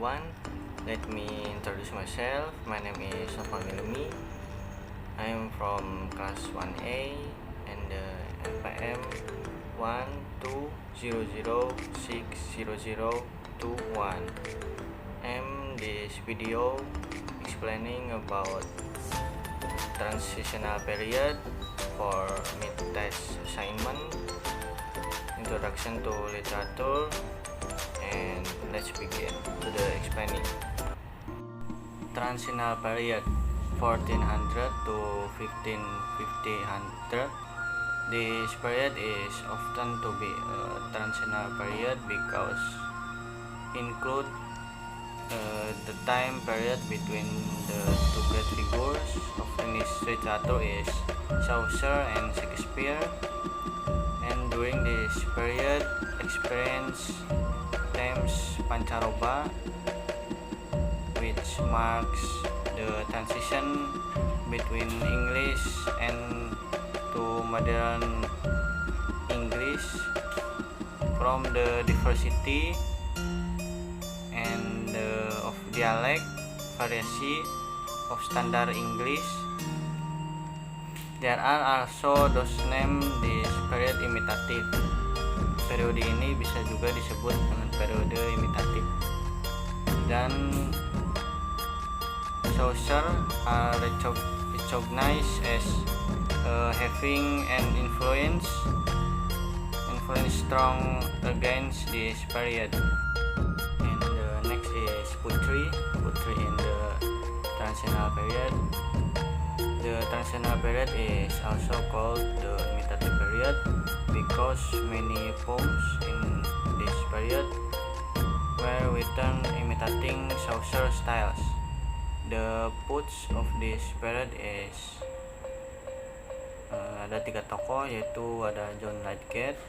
everyone. Let me introduce myself. My name is Sofwan Milumi. I am from class 1A and the NPM 120060021. This video explaining about transitional period for mid-test assignment, introduction to literature, and let's begin to the explaining. Transitional period 1400 to 1500. This period is often to be a transitional period because include the time period between the two great figures of English literature is Chaucer and Shakespeare, and during this period experience themes Pancaroba, which marks the transition between English and to modern English, from the diversity and of dialect variety of standard English. There are also those named this period imitative. Periode ini bisa juga disebut dengan periode imitatif. Dan Chaucer are recognized as having an influence strong against this period. And the next is Putri in the transitional period. The transitional period is also called the imitative period because many poems in this period were written imitating Chaucer styles. The poets of this period is ada 3 tokoh, yaitu ada John Lydgate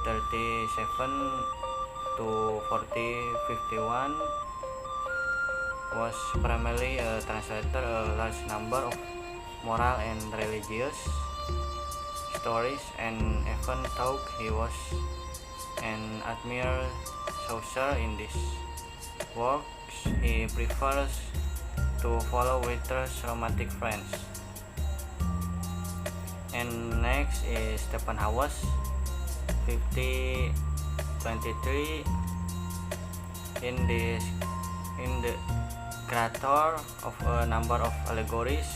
37 to 4051, was primarily a translator a large number of moral and religious stories, and even though he was an admirer Chaucer in these works, he prefers to follow Werther's romantic friends. And next is Stephen Hawes 5023. In the creator of a number of allegories,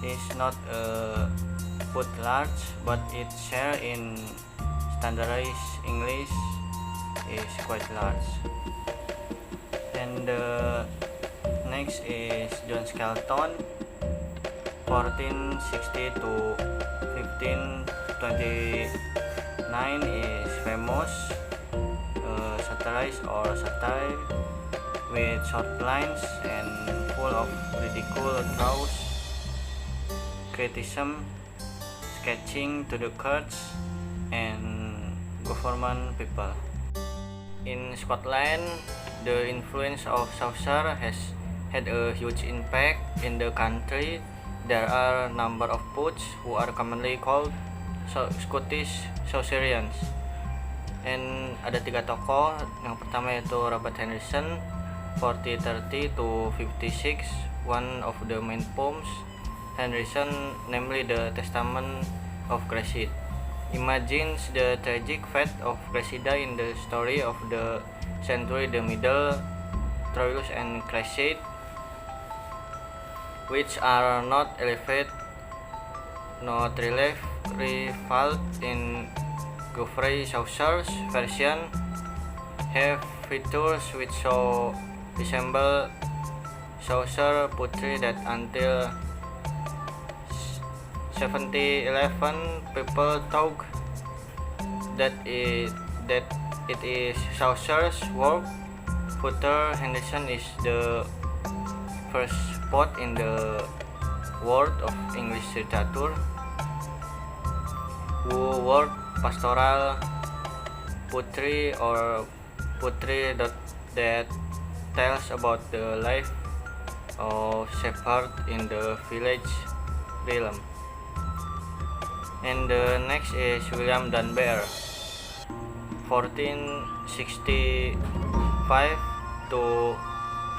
is not put large, but its share in standardized English is quite large. And the next is John Skelton 1460 to 1529, is famous satirize or satire with short lines and full of ridicule throws, criticism, sketching to the courts and government people. In Scotland, the influence of Chaucer has had a huge impact in the country. There are a number of poets who are commonly called Scottish Chaucerians. And ada 3 tokoh. Yang pertama yaitu Robert Henryson 4030 to 56. One of the main poems Henryson, namely the Testament of Cressida, imagines the tragic fate of Cressida in the story of the century, the Middle Troilus and Cressida, which are not revealed in Geoffrey Chaucer's version, have features which so resemble Chaucer Putri that until 1711 people thought that it is Chaucer's work. Further, Henderson is the first poet in the world of English literature who wrote pastoral poetry or poetry that tells about the life of shepherd in the village realm. And the next is William Dunbar 1465 to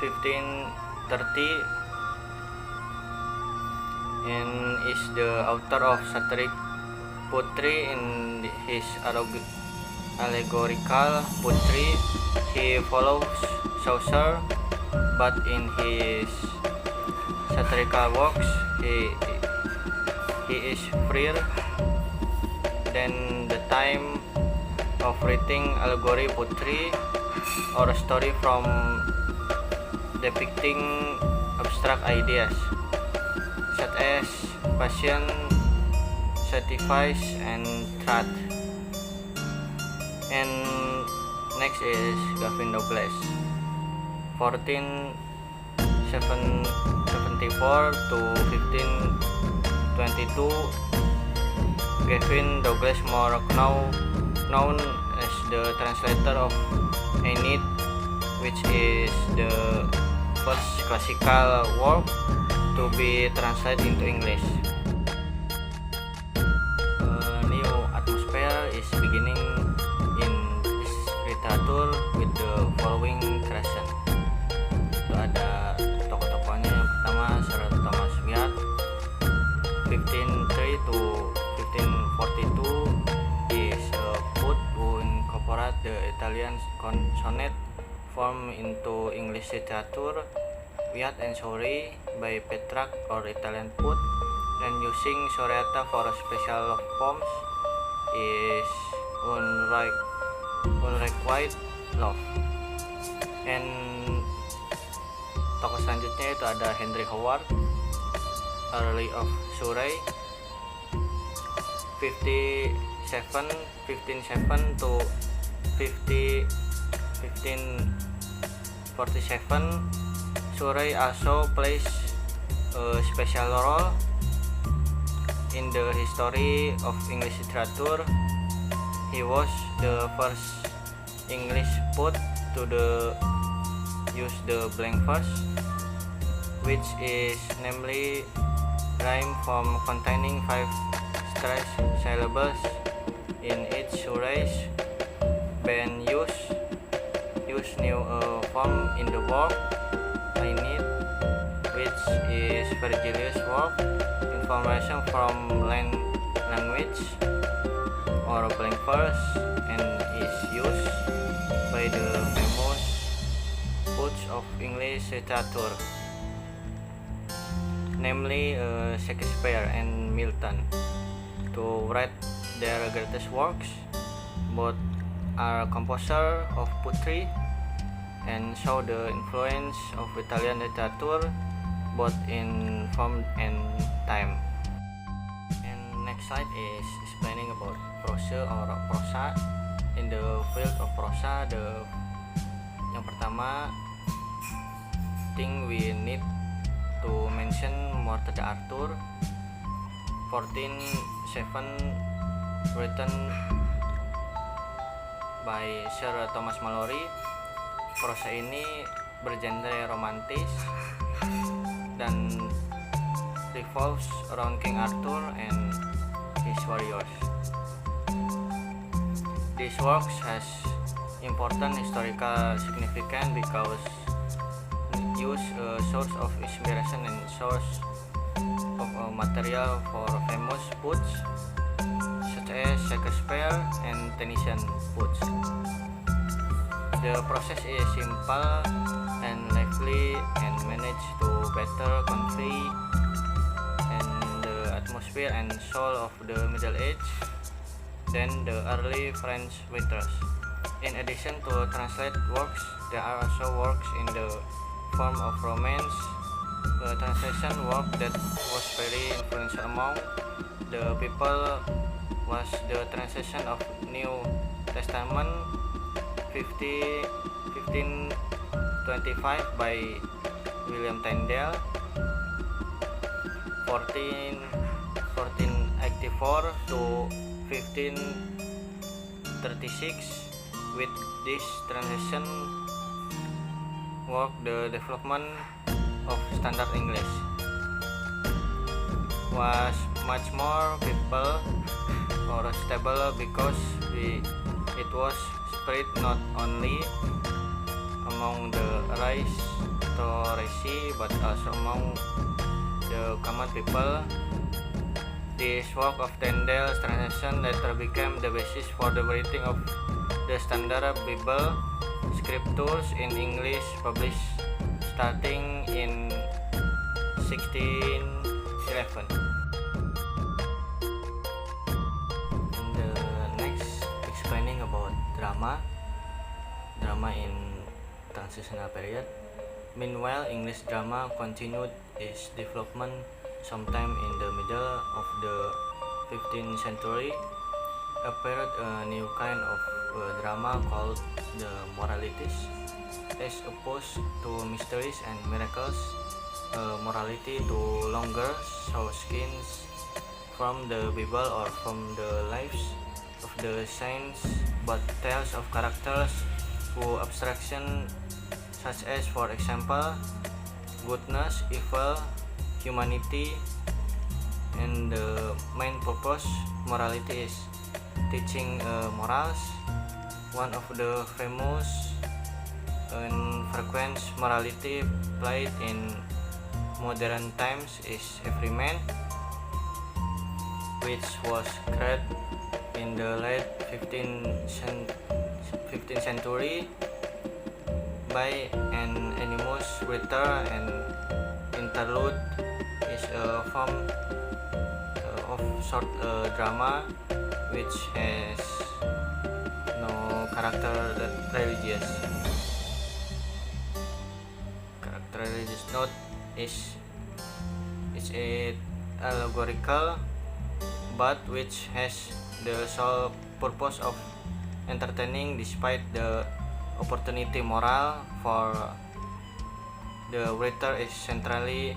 1530 and is the author of satiric poetry. In his allegorical poetry, he follows Chaucer, but in his satirical works, he is freer than the time of writing allegory poetry or a story from depicting abstract ideas such as passion, sacrifice, and threat. And next is Gavin Douglas, 1474 to 1522. Gavin Douglas, more known as the translator of Aeneid, which is the first classical work to be translated into English. A new atmosphere is beginning in this literature with the following creation. Itu ada tokoh-tokohnya. Yang pertama Sir Thomas Wyatt, 1503 to 1542, is a poet who incorporated the Italian sonnet form into English literature. Wyatt and Sorry by Petrarch, or Italian poet, and using Soriata for special love poems is unrequited love. And tokoh selanjutnya itu ada Henry Howard, Earl of Surrey, 1507 to 1547. Surrey also plays a special role in the history of English literature. He was the first English poet to use the blank verse, which is namely rhyme form containing 5 stressed syllables in each. Surrey's band used new form in the work Aeneid, which is Virgilius' work. Information from language or blank verse and is used by the famous poets of English literature, namely Shakespeare and Milton, to write their greatest works. Both are composer of poetry and show the influence of Italian literature both in form and time. And next slide is explaining about prose or prosa. In the field of prosa, yang pertama thing we need to mention Morte d'Arthur, 1407, written by Sir Thomas Malory. Prosa ini bergenre romantis dan revolves around King Arthur and his warriors. This work has important historical significance because it use a source of inspiration and source of material for famous poets such as Shakespeare and Tennyson poets. The process is simple and lively and managed to better convey the atmosphere and soul of the Middle Age than the early French writers. In addition to translated works, there are also works in the form of romance. A translation work that was very influential among the people was the translation of New Testament 1525 by William Tyndale, 1484 to 1536. With this translation work, the development of standard English was much more people or stable because it was spread not only among the aristocracy but also among the common people. This work of Tyndale's translation later became the basis for the writing of the standard Bible scriptures in English, published starting in 1611. And the next, explaining about drama in transitional period. Meanwhile, English drama continued its development sometime in the middle of the 15th century. Appeared a new kind of drama called the moralities. As opposed to mysteries and miracles, morality to longer show scenes from the Bible or from the lives of the saints, but tales of characters who abstraction such as, for example, goodness, evil, humanity, and the main purpose morality is teaching morals. One of the famous and frequent morality played in modern times is Every Man, which was created in the late 15th century by an anonymous writer, and interlude is a form of short drama which has no character religious. Character religious note is it allegorical, but which has the sole purpose of entertaining despite the opportunity moral for the writer is centrally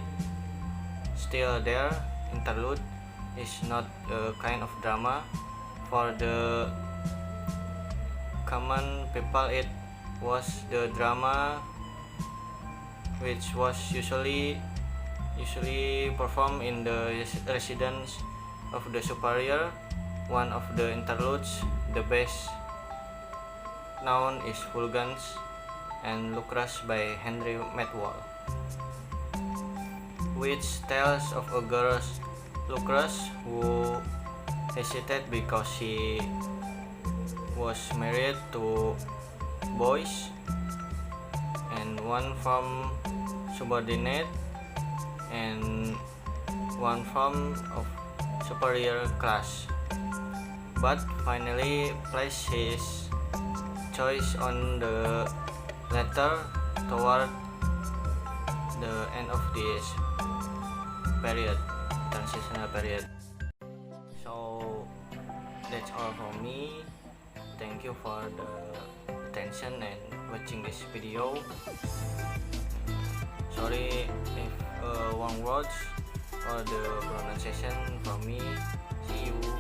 still there. Interlude is not a kind of drama. For the common people it was the drama which was usually performed in the residence of the superior. One of the interludes, the best known, is Fulgens and Lucrece by Henry Medwall, which tells of a girl, Lucrece, who hesitated because she was married to boys, and one from subordinate and one from of superior class, but finally placed his choice on the latter toward the end of this period, transitional period. So that's all from me. Thank you for the attention and watching this video. Sorry if wrong words or the pronunciation from me. See you.